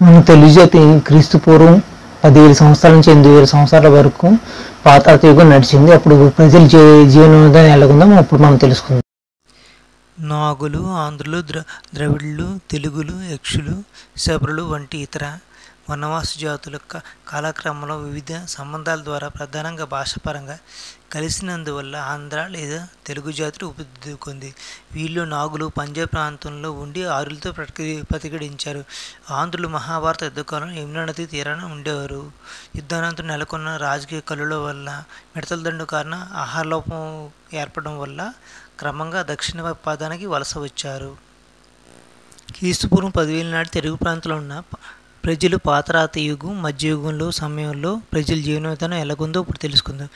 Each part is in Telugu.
మన తెలుగు జాతి క్రీస్తు పూర్వం 10,000 సంవత్సరాల నుంచి 8,000 సంవత్సరాల వరకు పాతాళ యుగం నడిచింది. అప్పుడు ప్రజల జీవన విధానం ఎలాగుందో ఇప్పుడు మనం తెలుసుకుందాం. నాగులు, ఆంధ్రులు, ద్రవిడులు, తెలుగులు, యక్షులు, శబరులు వంటి ఇతర వనవాస జాతుల కాలక్రమంలో వివిధ సంబంధాల ద్వారా ప్రధానంగా భాషాపరంగా కలిసినందువల్ల ఆంధ్ర లేదా తెలుగు జాతి రూపుదిద్దుకుంది. వీళ్ళు నాగులు పంజాబ్ ప్రాంతంలో ఉండి ఆరులతో ప్రతిఘటించారు. ఆంధ్రులు మహాభారత యుద్ధకాలంలో యమునా నది తీరాన ఉండేవారు. యుద్ధానంతరం నెలకొన్న రాజకీయ కల్లుల వల్ల మిడతల దండు కారణ ఆహారలోపం ఏర్పడడం వల్ల క్రమంగా దక్షిణ పాదానికి వలస వచ్చారు. క్రీస్తుపూర్వం 10,000 నాటి తెలుగు ప్రాంతంలో ఉన్న ప్రజలు పాతరాతి యుగం, మధ్యయుగంలో సమయంలో ప్రజల జీవన విధానం ఎలాగుందో ఇప్పుడు తెలుసుకుందాం.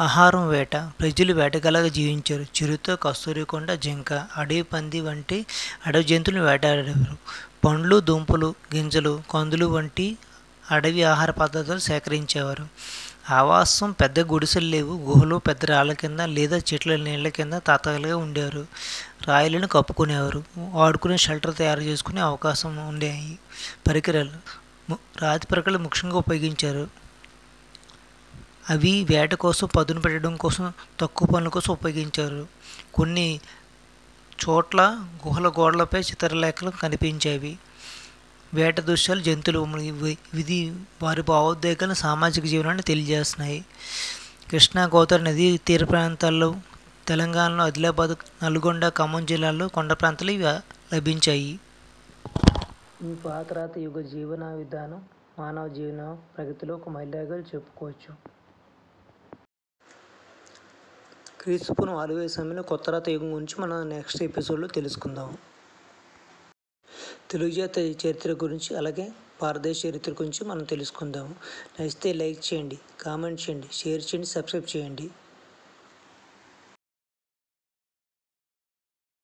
ఆహారం వేట. ప్రజలు వేటగాళ్ళగా జీవించారు. చిరుత, కస్తూరికొండ, జింక, అడవి పంది వంటి అడవి జంతువులను వేటాడేవారు. పండ్లు, దుంపలు, గింజలు, కందులు వంటి అడవి ఆహార పదార్థాలు సేకరించేవారు. ఆవాసం పెద్ద గుడిసెలు లేవు. గుహలు పెద్ద రాళ్ళ కింద లేదా చెట్ల నీళ్ల కింద తాతలుగా ఉండేవారు. రాయిలను కప్పుకునేవారు. వాడుకునే షెల్టర్ తయారు చేసుకునే అవకాశం ఉండేవి. పరికరాలు. రాతి పరికరాలు ముఖ్యంగా ఉపయోగించారు. అవి వేట కోసం, పదును పెట్టడం కోసం, తక్కువ పనుల కోసం ఉపయోగించారు. కొన్ని చోట్ల గుహల గోడలపై చిత్రలేఖలు కనిపించేవి. వేట దృశ్యాలు జంతువులు ఇది వారి భావోద్వేగాలను, సామాజిక జీవనాన్ని తెలియజేస్తున్నాయి. కృష్ణా గోదావరి నది తీర ప్రాంతాల్లో, తెలంగాణలో ఆదిలాబాద్, నల్గొండ, ఖమ్మం జిల్లాల్లో కొండ ప్రాంతాలు ఇవి లభించాయి. ఈ పాతరాతి యుగ జీవన విధానం మానవ జీవన ప్రగతిలో ఒక మైలురాయిగా చెప్పుకోవచ్చు. క్రీస్తుపూర్వం 6,000 సమయంలో కొత్త రాత యుగం గురించి మనం నెక్స్ట్ ఎపిసోడ్లో తెలుసుకుందాం. తెలుగు జాతి చరిత్ర గురించి, అలాగే భారతదేశ చరిత్ర గురించి మనం తెలుసుకుందాము. నచ్చితే లైక్ చేయండి, కామెంట్ చేయండి, షేర్ చేయండి, సబ్స్క్రైబ్ చేయండి.